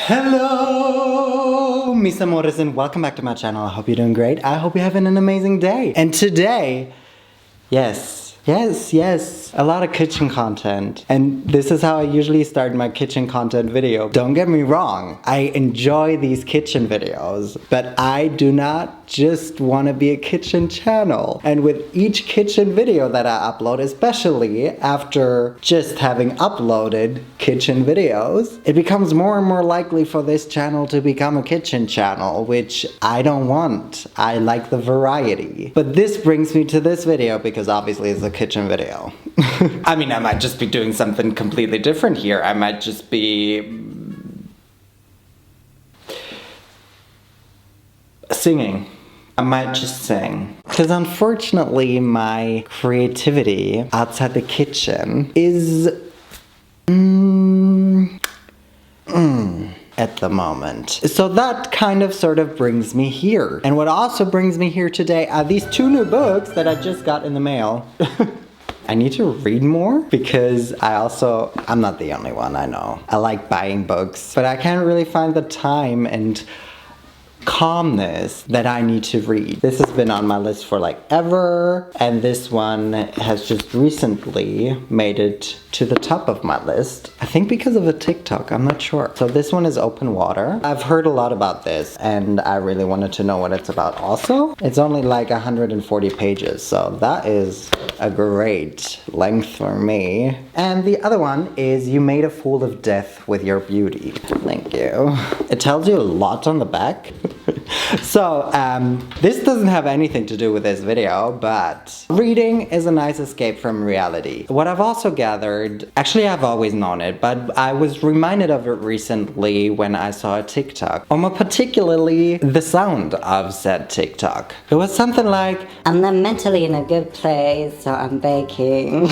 Hello, mis amores, and welcome back to my channel. I hope you're doing great. I hope you're having an amazing day. And today, yes, a lot of kitchen content. And this is how I usually start my kitchen content video. Don't get me wrong, I enjoy these kitchen videos, but I do not just want to be a kitchen channel. And with each kitchen video that I upload, especially after just having uploaded kitchen videos, it becomes more and more likely for this channel to become a kitchen channel, which I don't want. I like the variety. But this brings me to this video because obviously it's a kitchen video. I mean, I might just be doing something completely different here. I might just be singing. I might just sing. Because unfortunately, my creativity outside the kitchen is at the moment. So that kind of sort of brings me here. And what also brings me here today are these two new books that I just got in the mail. I need to read more because I'm not the only one, I know. I like buying books, but I can't really find the time and calmness that I need to read. This has been on my list for like ever, and this one has just recently made it to the top of my list. I think because of a TikTok, I'm not sure. So this one is Open Water. I've heard a lot about this and I really wanted to know what it's about also. It's only like 140 pages, so that is a great length for me. And the other one is You Made a Fool of Death with Your Beauty. Thank you. It tells you a lot on the back. So, this doesn't have anything to do with this video, but reading is a nice escape from reality. What I've also gathered, actually I've always known it, but I was reminded of it recently when I saw a TikTok. Or more particularly, the sound of said TikTok. It was something like, I'm not mentally in a good place, so I'm baking.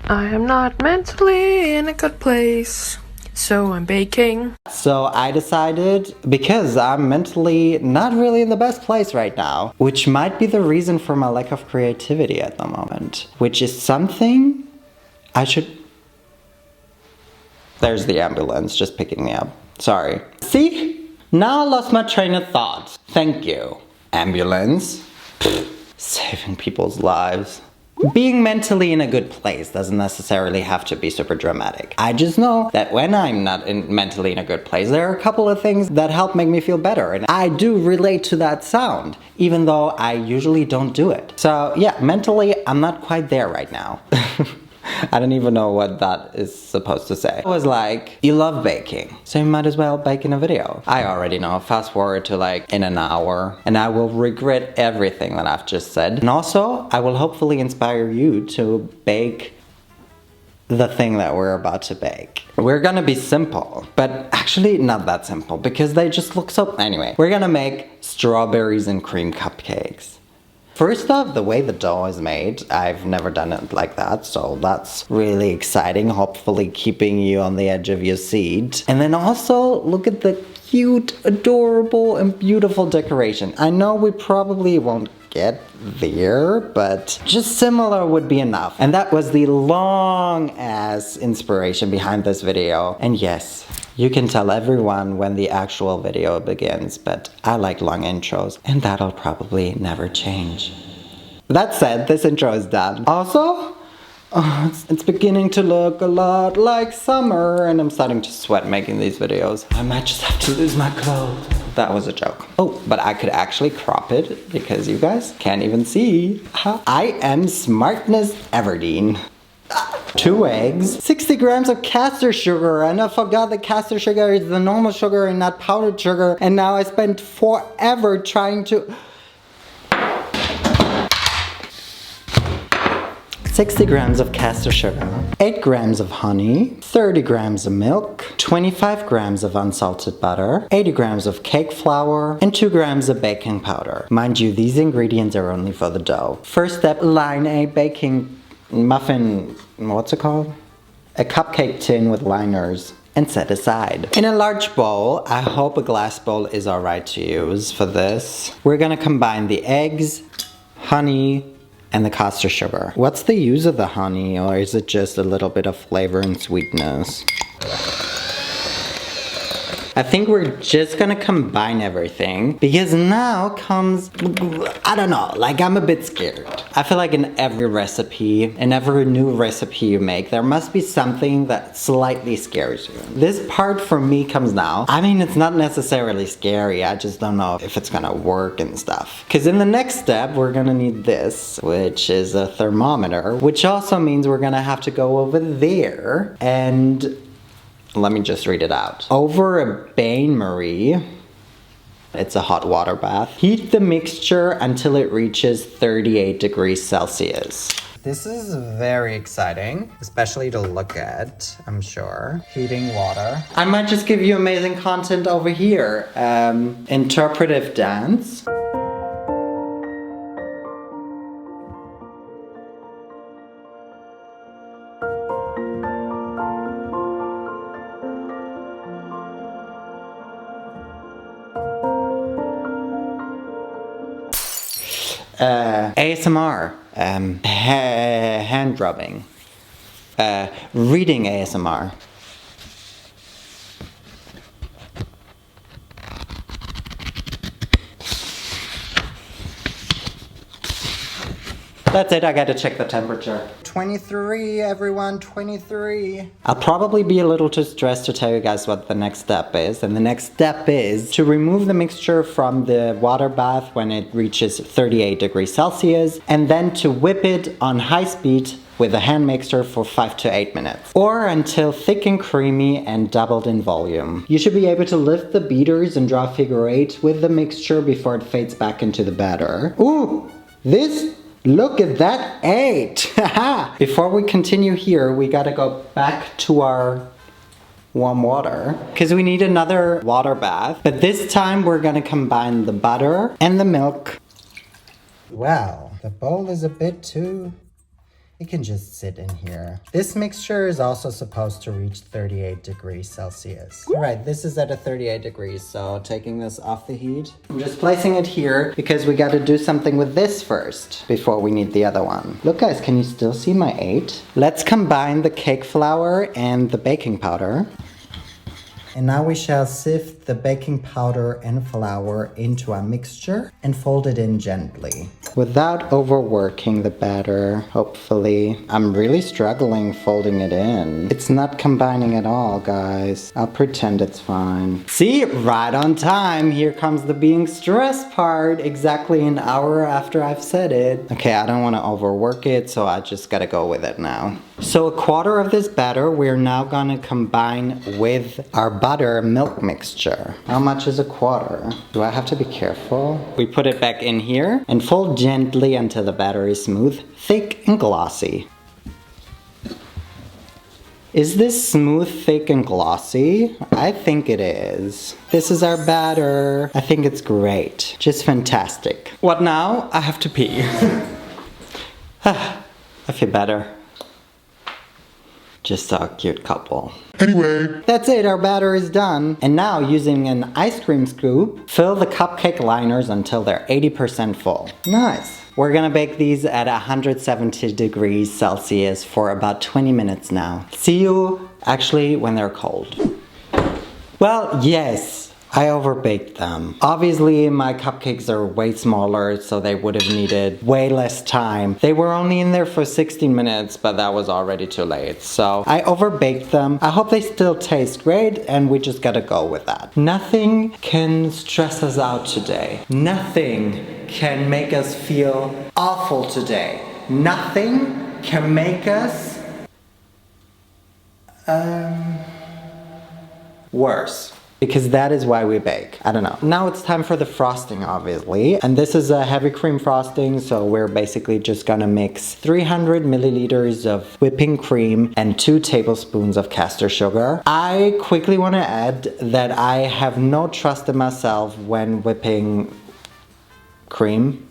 I am not mentally in a good place, so I'm baking. So I decided, because I'm mentally not really in the best place right now, which might be the reason for my lack of creativity at the moment, which is something I should... There's the ambulance just picking me up. Sorry. See? Now I lost my train of thought. Thank you. Ambulance. Saving people's lives. Being mentally in a good place doesn't necessarily have to be super dramatic. I just know that when I'm not mentally in a good place, there are a couple of things that help make me feel better. And I do relate to that sound, even though I usually don't do it. So yeah, mentally, I'm not quite there right now. I don't even know what that is supposed to say. I was like, you love baking, so you might as well bake in a video. I already know, fast forward to like in an hour, and I will regret everything that I've just said. And also, I will hopefully inspire you to bake the thing that we're about to bake. We're gonna be simple, but actually not that simple because they just look so... Anyway, we're gonna make strawberries and cream cupcakes. First off, the way the dough is made, I've never done it like that, so that's really exciting, hopefully keeping you on the edge of your seat. And then also, look at the cute, adorable, and beautiful decoration. I know we probably won't get there, but just similar would be enough. And that was the long-ass inspiration behind this video. And yes, you can tell everyone when the actual video begins, but I like long intros, and that'll probably never change. That said, this intro is done. Also, it's beginning to look a lot like summer, and I'm starting to sweat making these videos. I might just have to lose my clothes. That was a joke. Oh, but I could actually crop it because you guys can't even see. I am smartness Everdeen. 2 eggs, 60 grams of castor sugar, and I forgot that castor sugar is the normal sugar and not powdered sugar, and now I spent forever trying to... 60 grams of castor sugar, 8 grams of honey, 30 grams of milk, 25 grams of unsalted butter, 80 grams of cake flour, and 2 grams of baking powder. Mind you, these ingredients are only for the dough. First step, line a baking muffin, what's it called? A cupcake tin with liners, and set aside. In a large bowl, I hope a glass bowl is alright to use for this. We're gonna combine the eggs, honey, and the castor sugar. What's the use of the honey, or is it just a little bit of flavor and sweetness? I think we're just gonna combine everything because now comes, I don't know, like I'm a bit scared. I feel like in every recipe, in every new recipe you make, there must be something that slightly scares you. This part for me comes now. I mean, it's not necessarily scary. I just don't know if it's gonna work and stuff. Because in the next step, we're gonna need this, which is a thermometer, which also means we're gonna have to go over there and let me just read it out. Over a bain-marie, it's a hot water bath. Heat the mixture until it reaches 38 degrees Celsius. This is very exciting, especially to look at, I'm sure. Heating water. I might just give you amazing content over here. Interpretive dance. ASMR, hand rubbing, reading ASMR. That's it, I gotta check the temperature. 23, everyone, 23. I'll probably be a little too stressed to tell you guys what the next step is. And the next step is to remove the mixture from the water bath when it reaches 38 degrees Celsius, and then to whip it on high speed with a hand mixer for 5 to 8 minutes, or until thick and creamy and doubled in volume. You should be able to lift the beaters and draw a figure 8 with the mixture before it fades back into the batter. Ooh, look at that 8! Before we continue here, we gotta go back to our warm water because we need another water bath. But this time we're gonna combine the butter and the milk. Well, the bowl is a bit too... It can just sit in here. This mixture is also supposed to reach 38 degrees Celsius. All right, this is at a 38 degrees, so taking this off the heat. I'm just placing it here because we got to do something with this first before we need the other one. Look guys, can you still see my 8? Let's combine the cake flour and the baking powder. And now we shall sift the baking powder and flour into a mixture and fold it in gently. Without overworking the batter, hopefully. I'm really struggling folding it in. It's not combining at all, guys. I'll pretend it's fine. See, right on time. Here comes the being stressed part, exactly an hour after I've said it. Okay, I don't want to overwork it, so I just gotta go with it now. So a quarter of this batter we're now gonna combine with our butter milk mixture. How much is a quarter? Do I have to be careful? We put it back in here and fold gently until the batter is smooth, thick and glossy. Is this smooth, thick and glossy? I think it is. This is our batter. I think it's great. Just fantastic. What now? I have to pee. I feel better. Just a cute couple. Anyway. That's it, our batter is done. And now, using an ice cream scoop, fill the cupcake liners until they're 80% full. Nice. We're gonna bake these at 170 degrees Celsius for about 20 minutes now. See you, actually, when they're cold. Well, yes. I overbaked them. Obviously, my cupcakes are way smaller, so they would have needed way less time. They were only in there for 16 minutes, but that was already too late. So I overbaked them. I hope they still taste great, and we just gotta go with that. Nothing can stress us out today. Nothing can make us feel awful today. Nothing can make us worse. Because that is why we bake. I don't know. Now it's time for the frosting, obviously. And this is a heavy cream frosting, so we're basically just gonna mix 300 milliliters of whipping cream and 2 tablespoons of castor sugar. I quickly wanna add that I have no trust in myself when whipping cream.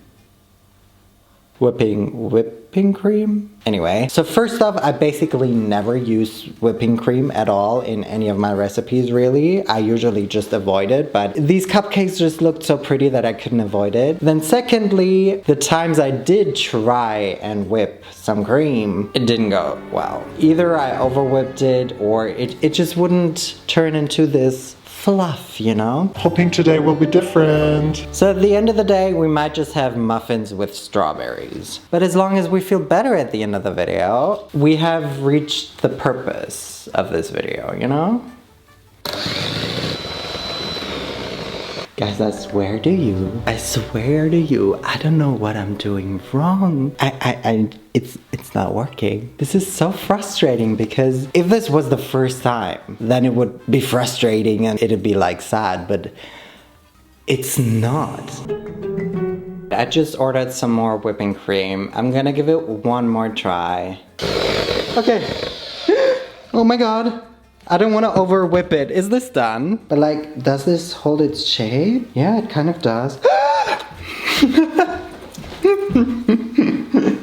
Whipping cream? Anyway, so first off, I basically never use whipping cream at all in any of my recipes, really. I usually just avoid it, but these cupcakes just looked so pretty that I couldn't avoid it. Then secondly, the times I did try and whip some cream, it didn't go well. Either I over whipped it or it just wouldn't turn into this fluff, you know? Hoping today will be different. So at the end of the day, we might just have muffins with strawberries. But as long as we feel better at the end of the video, we have reached the purpose of this video, you know? Guys, I swear to you, I don't know what I'm doing wrong. It's not working. This is so frustrating because if this was the first time, then it would be frustrating and it'd be like sad, but it's not. I just ordered some more whipping cream. I'm gonna give it one more try. Okay. Oh my God. I don't want to over whip it. Is this done? But like, does this hold its shape? Yeah, it kind of does.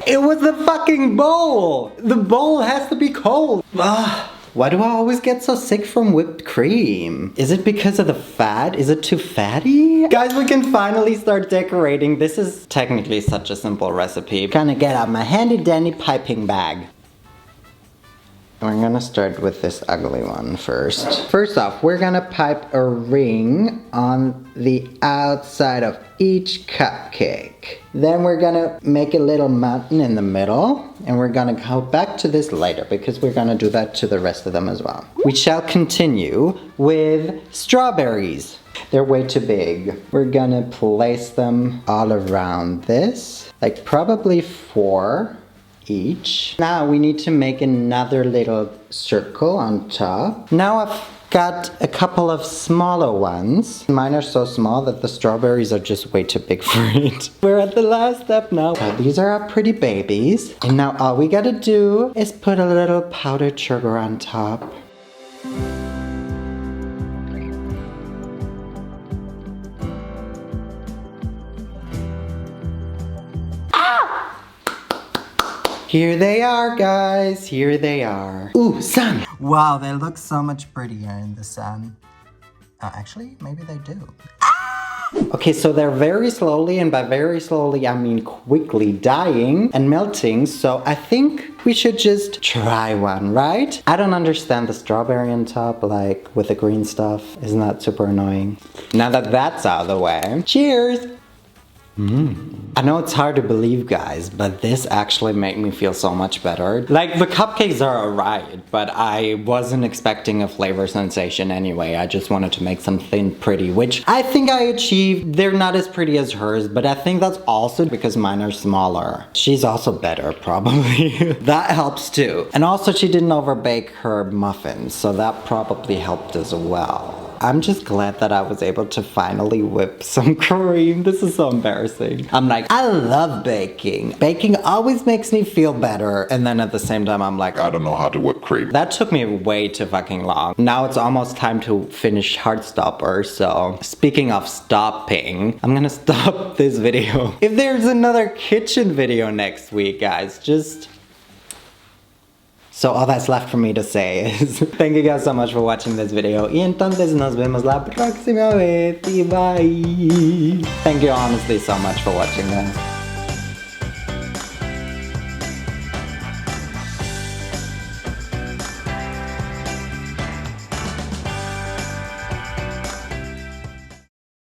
It was the fucking bowl. The bowl has to be cold. Why do I always get so sick from whipped cream? Is it because of the fat? Is it too fatty? Guys, we can finally start decorating. This is technically such a simple recipe. Gonna get out my handy dandy piping bag. We're gonna start with this ugly one first. First off, we're gonna pipe a ring on the outside of each cupcake. Then we're gonna make a little mountain in the middle, and we're gonna go back to this later because we're gonna do that to the rest of them as well. We shall continue with strawberries. They're way too big. We're gonna place them all around this, like probably 4 each. Now we need to make another little circle on top. Now I've got a couple of smaller ones. Mine are so small that the strawberries are just way too big for it. We're at the last step now. So these are our pretty babies. And now all we gotta do is put a little powdered sugar on top. Here they are, guys. Here they are. Ooh, sun. Wow, they look so much prettier in the sun. Actually, maybe they do. Okay, so they're very slowly, and by very slowly, I mean quickly dying and melting. So I think we should just try one, right? I don't understand the strawberry on top, like with the green stuff. Isn't that super annoying? Now that that's out of the way, cheers. I know it's hard to believe, guys, but this actually made me feel so much better. Like, the cupcakes are alright, but I wasn't expecting a flavor sensation anyway. I just wanted to make something pretty, which I think I achieved. They're not as pretty as hers, but I think that's also because mine are smaller. She's also better, probably. That helps too. And also, she didn't overbake her muffins, so that probably helped as well. I'm just glad that I was able to finally whip some cream. This is so embarrassing. I'm like, I love baking. Baking always makes me feel better. And then at the same time, I'm like, I don't know how to whip cream. that took me way too fucking long. Now it's almost time to finish Heartstopper. So speaking of stopping, I'm gonna stop this video. If there's another kitchen video next week, guys, just... So all that's left for me to say is thank you guys so much for watching this video. Y entonces nos vemos la próxima vez. Y bye. Thank you honestly so much for watching this.